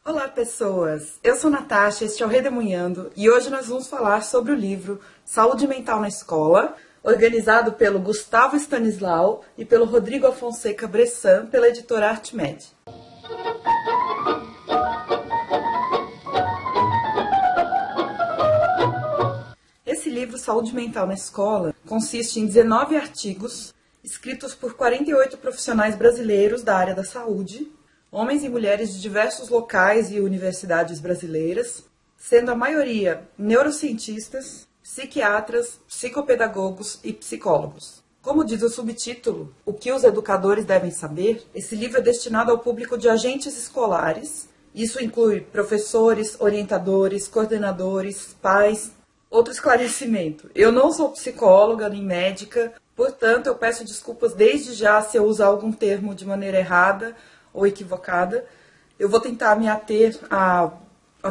Olá, pessoas! Eu sou Natasha, este é o Redemoinhando e hoje nós vamos falar sobre o livro Saúde Mental na Escola, organizado pelo Gustavo Stanislau e pelo Rodrigo Afonseca Bressan, pela editora Artmed. Esse livro, Saúde Mental na Escola, consiste em 19 artigos escritos por 48 profissionais brasileiros da área da saúde, homens e mulheres de diversos locais e universidades brasileiras, sendo a maioria neurocientistas, psiquiatras, psicopedagogos e psicólogos. Como diz o subtítulo, O que os educadores devem saber, esse livro é destinado ao público de agentes escolares. Isso inclui professores, orientadores, coordenadores, pais. Outro esclarecimento, eu não sou psicóloga nem médica, portanto eu peço desculpas desde já se eu usar algum termo de maneira errada ou equivocada. Eu vou tentar me ater à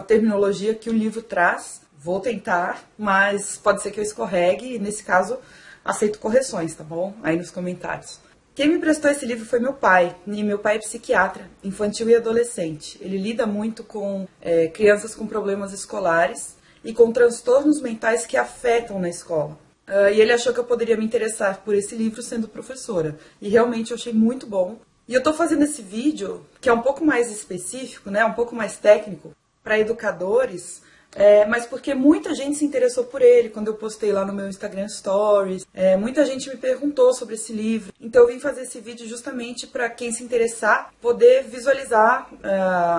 terminologia que o livro traz. Vou tentar, mas pode ser que eu escorregue e, nesse caso, aceito correções, tá bom? Aí nos comentários. Quem me prestou esse livro foi meu pai. E meu pai é psiquiatra, infantil e adolescente. Ele lida muito com crianças com problemas escolares e com transtornos mentais que afetam na escola. E ele achou que eu poderia me interessar por esse livro sendo professora. E realmente eu achei muito bom. E eu estou fazendo esse vídeo, que é um pouco mais específico, né, um pouco mais técnico, para educadores, mas porque muita gente se interessou por ele quando eu postei lá no meu Instagram Stories. Muita gente me perguntou sobre esse livro. Então eu vim fazer esse vídeo justamente para quem se interessar poder visualizar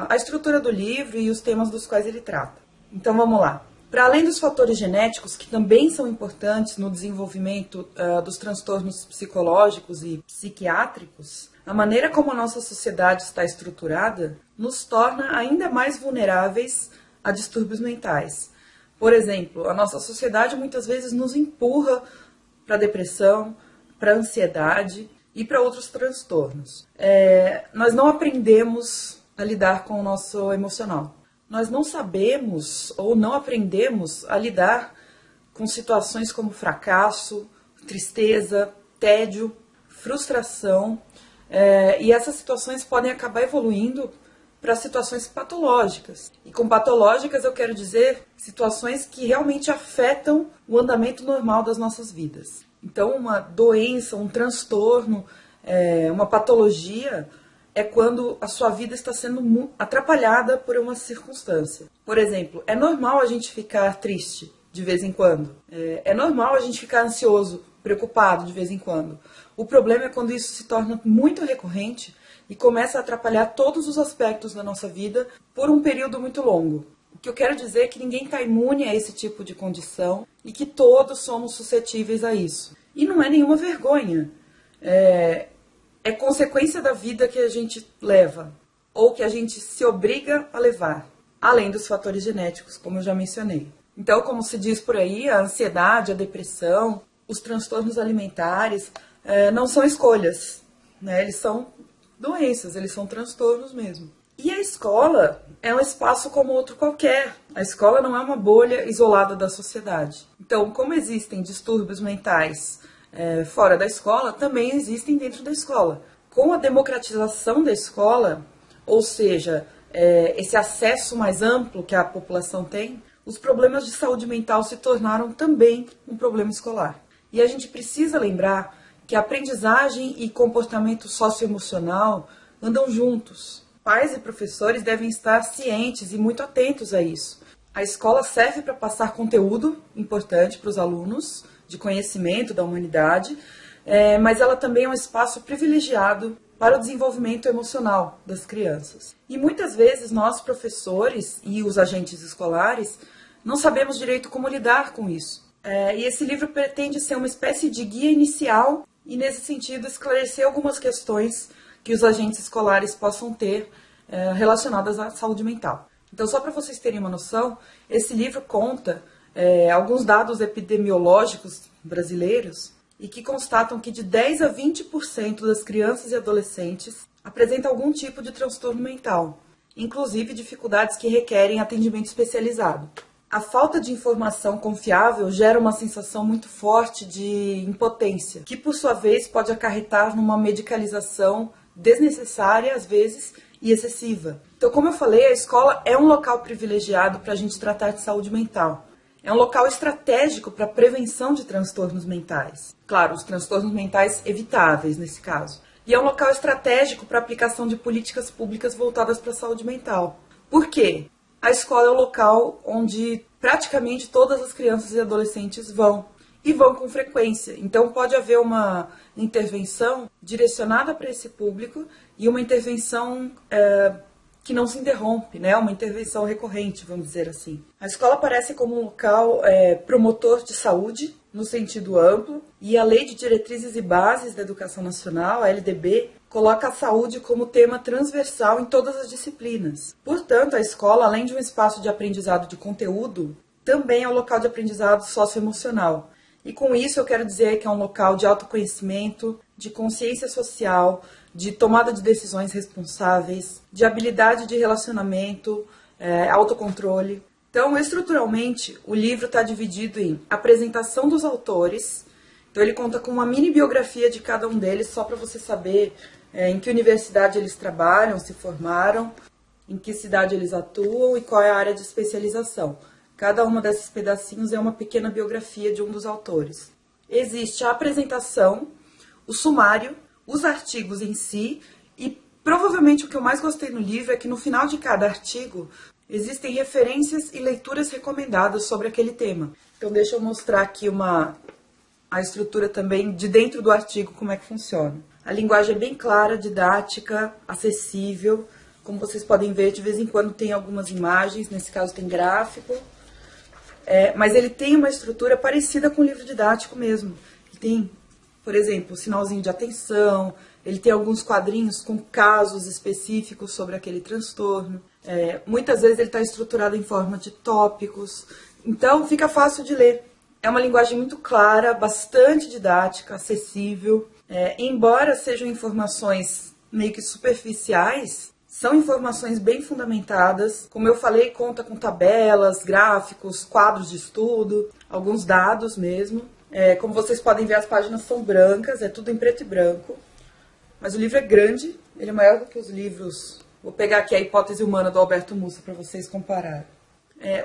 a estrutura do livro e os temas dos quais ele trata. Então vamos lá. Para além dos fatores genéticos, que também são importantes no desenvolvimento dos transtornos psicológicos e psiquiátricos, a maneira como a nossa sociedade está estruturada nos torna ainda mais vulneráveis a distúrbios mentais. Por exemplo, a nossa sociedade muitas vezes nos empurra para a depressão, para a ansiedade e para outros transtornos. Nós não aprendemos a lidar com o nosso emocional. Nós não sabemos ou não aprendemos a lidar com situações como fracasso, tristeza, tédio, frustração, e essas situações podem acabar evoluindo para situações patológicas. E com patológicas eu quero dizer situações que realmente afetam o andamento normal das nossas vidas. Então uma doença, um transtorno, uma patologia é quando a sua vida está sendo atrapalhada por uma circunstância. Por exemplo, é normal a gente ficar triste de vez em quando. É normal a gente ficar ansioso, preocupado de vez em quando. O problema é quando isso se torna muito recorrente e começa a atrapalhar todos os aspectos da nossa vida por um período muito longo. O que eu quero dizer é que ninguém está imune a esse tipo de condição e que todos somos suscetíveis a isso. E não é nenhuma vergonha. É consequência da vida que a gente leva, ou que a gente se obriga a levar, além dos fatores genéticos, como eu já mencionei. Então, como se diz por aí, a ansiedade, a depressão, os transtornos alimentares não são escolhas, né? Eles são doenças, eles são transtornos mesmo. E a escola é um espaço como outro qualquer. A escola não é uma bolha isolada da sociedade. Então, como existem distúrbios mentais fora da escola, também existem dentro da escola. Com a democratização da escola, ou seja, esse acesso mais amplo que a população tem, os problemas de saúde mental se tornaram também um problema escolar. E a gente precisa lembrar que a aprendizagem e comportamento socioemocional andam juntos. Pais e professores devem estar cientes e muito atentos a isso. A escola serve para passar conteúdo importante para os alunos, de conhecimento da humanidade, mas ela também é um espaço privilegiado para o desenvolvimento emocional das crianças. E muitas vezes nós, professores e os agentes escolares, não sabemos direito como lidar com isso. E esse livro pretende ser uma espécie de guia inicial e, nesse sentido, esclarecer algumas questões que os agentes escolares possam ter relacionadas à saúde mental. Então, só para vocês terem uma noção, esse livro conta alguns dados epidemiológicos brasileiros e que constatam que de 10 a 20% das crianças e adolescentes apresentam algum tipo de transtorno mental, inclusive dificuldades que requerem atendimento especializado. A falta de informação confiável gera uma sensação muito forte de impotência, que por sua vez pode acarretar numa medicalização desnecessária às vezes e excessiva. Então, como eu falei, a escola é um local privilegiado para a gente tratar de saúde mental. É um local estratégico para a prevenção de transtornos mentais. Claro, os transtornos mentais evitáveis nesse caso. E é um local estratégico para a aplicação de políticas públicas voltadas para a saúde mental. Por quê? A escola é o local onde praticamente todas as crianças e adolescentes vão. E vão com frequência. Então pode haver uma intervenção direcionada para esse público e uma intervenção que não se interrompe, né? Uma intervenção recorrente, vamos dizer assim. A escola aparece como um local promotor de saúde, no sentido amplo, e a Lei de Diretrizes e Bases da Educação Nacional, a LDB, coloca a saúde como tema transversal em todas as disciplinas. Portanto, a escola, além de um espaço de aprendizado de conteúdo, também é um local de aprendizado socioemocional. E com isso eu quero dizer que é um local de autoconhecimento, de consciência social, de tomada de decisões responsáveis, de habilidade de relacionamento, autocontrole. Então, estruturalmente, o livro está dividido em apresentação dos autores. Então, ele conta com uma mini biografia de cada um deles, só para você saber em que universidade eles trabalham, se formaram, em que cidade eles atuam e qual é a área de especialização. Cada uma desses pedacinhos é uma pequena biografia de um dos autores. Existe a apresentação, o sumário, os artigos em si e provavelmente o que eu mais gostei no livro é que no final de cada artigo existem referências e leituras recomendadas sobre aquele tema. Então deixa eu mostrar aqui a estrutura também de dentro do artigo, como é que funciona. A linguagem é bem clara, didática, acessível. Como vocês podem ver, de vez em quando tem algumas imagens, nesse caso tem gráfico. Mas ele tem uma estrutura parecida com o livro didático mesmo. Ele tem, por exemplo, sinalzinho de atenção, ele tem alguns quadrinhos com casos específicos sobre aquele transtorno. Muitas vezes ele está estruturado em forma de tópicos, então fica fácil de ler. É uma linguagem muito clara, bastante didática, acessível. Embora sejam informações meio que superficiais, são informações bem fundamentadas. Como eu falei, conta com tabelas, gráficos, quadros de estudo, alguns dados mesmo. Como vocês podem ver, as páginas são brancas, é tudo em preto e branco. Mas o livro é grande, ele é maior do que os livros. Vou pegar aqui a Hipótese Humana do Alberto Mussa para vocês compararem.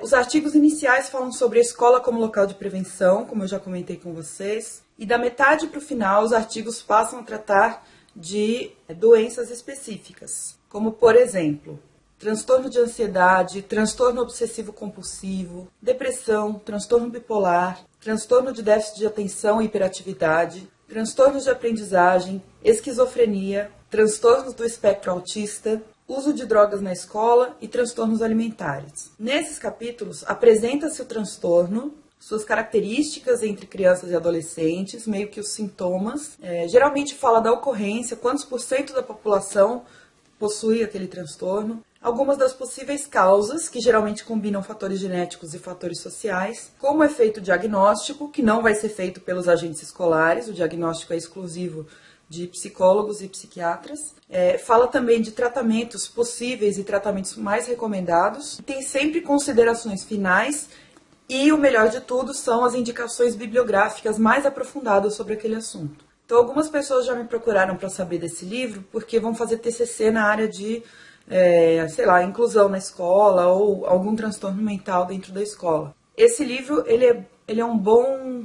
Os artigos iniciais falam sobre a escola como local de prevenção, como eu já comentei com vocês. E da metade para o final, os artigos passam a tratar de doenças específicas, como, por exemplo, transtorno de ansiedade, transtorno obsessivo-compulsivo, depressão, transtorno bipolar, transtorno de déficit de atenção e hiperatividade, transtornos de aprendizagem, esquizofrenia, transtornos do espectro autista, uso de drogas na escola e transtornos alimentares. Nesses capítulos, apresenta-se o transtorno, suas características entre crianças e adolescentes, meio que os sintomas. Geralmente fala da ocorrência, quantos por cento da população possui aquele transtorno. Algumas das possíveis causas, que geralmente combinam fatores genéticos e fatores sociais. Como é feito o diagnóstico, que não vai ser feito pelos agentes escolares, o diagnóstico é exclusivo de psicólogos e psiquiatras. Fala também de tratamentos possíveis e tratamentos mais recomendados. Tem sempre considerações finais e o melhor de tudo são as indicações bibliográficas mais aprofundadas sobre aquele assunto. Então algumas pessoas já me procuraram para saber desse livro porque vão fazer TCC na área de, inclusão na escola ou algum transtorno mental dentro da escola. Esse livro, ele é um bom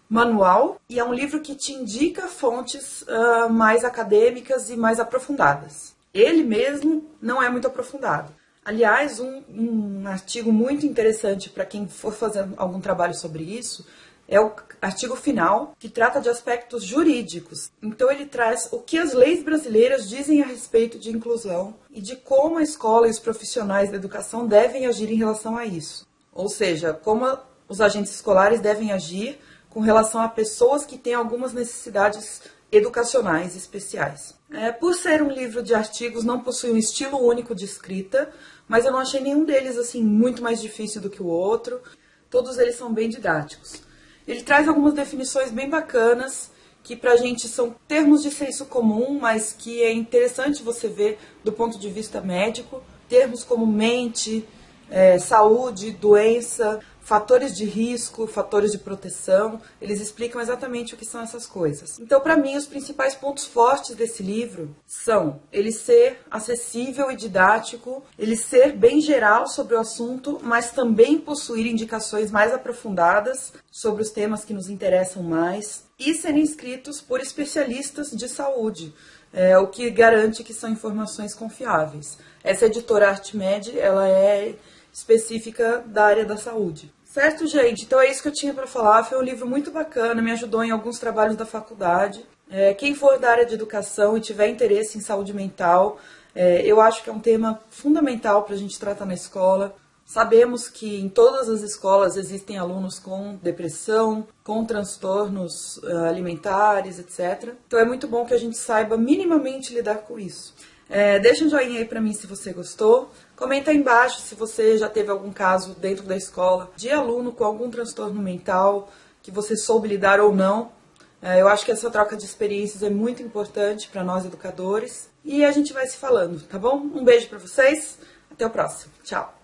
manual e é um livro que te indica fontes mais acadêmicas e mais aprofundadas. Ele mesmo não é muito aprofundado. Aliás, um artigo muito interessante para quem for fazer algum trabalho sobre isso é o artigo final, que trata de aspectos jurídicos. Então ele traz o que as leis brasileiras dizem a respeito de inclusão e de como a escola e os profissionais da educação devem agir em relação a isso. Ou seja, como os agentes escolares devem agir com relação a pessoas que têm algumas necessidades educacionais especiais. Por ser um livro de artigos, não possui um estilo único de escrita, mas eu não achei nenhum deles assim muito mais difícil do que o outro. Todos eles são bem didáticos. Ele traz algumas definições bem bacanas, que pra gente são termos de senso comum, mas que é interessante você ver do ponto de vista médico. Termos como mente, saúde, doença, fatores de risco, fatores de proteção, eles explicam exatamente o que são essas coisas. Então, para mim, os principais pontos fortes desse livro são ele ser acessível e didático, ele ser bem geral sobre o assunto, mas também possuir indicações mais aprofundadas sobre os temas que nos interessam mais, e serem escritos por especialistas de saúde, o que garante que são informações confiáveis. Essa editora Artmed, ela é específica da área da saúde. Certo, gente? Então é isso que eu tinha para falar. Foi um livro muito bacana, me ajudou em alguns trabalhos da faculdade. Quem for da área de educação e tiver interesse em saúde mental, eu acho que é um tema fundamental para a gente tratar na escola. Sabemos que em todas as escolas existem alunos com depressão, com transtornos alimentares, etc. Então é muito bom que a gente saiba minimamente lidar com isso. Deixa um joinha aí pra mim se você gostou. Comenta aí embaixo se você já teve algum caso dentro da escola de aluno com algum transtorno mental que você soube lidar ou não. Eu acho que essa troca de experiências é muito importante para nós educadores. E a gente vai se falando, tá bom? Um beijo pra vocês. Até o próximo. Tchau.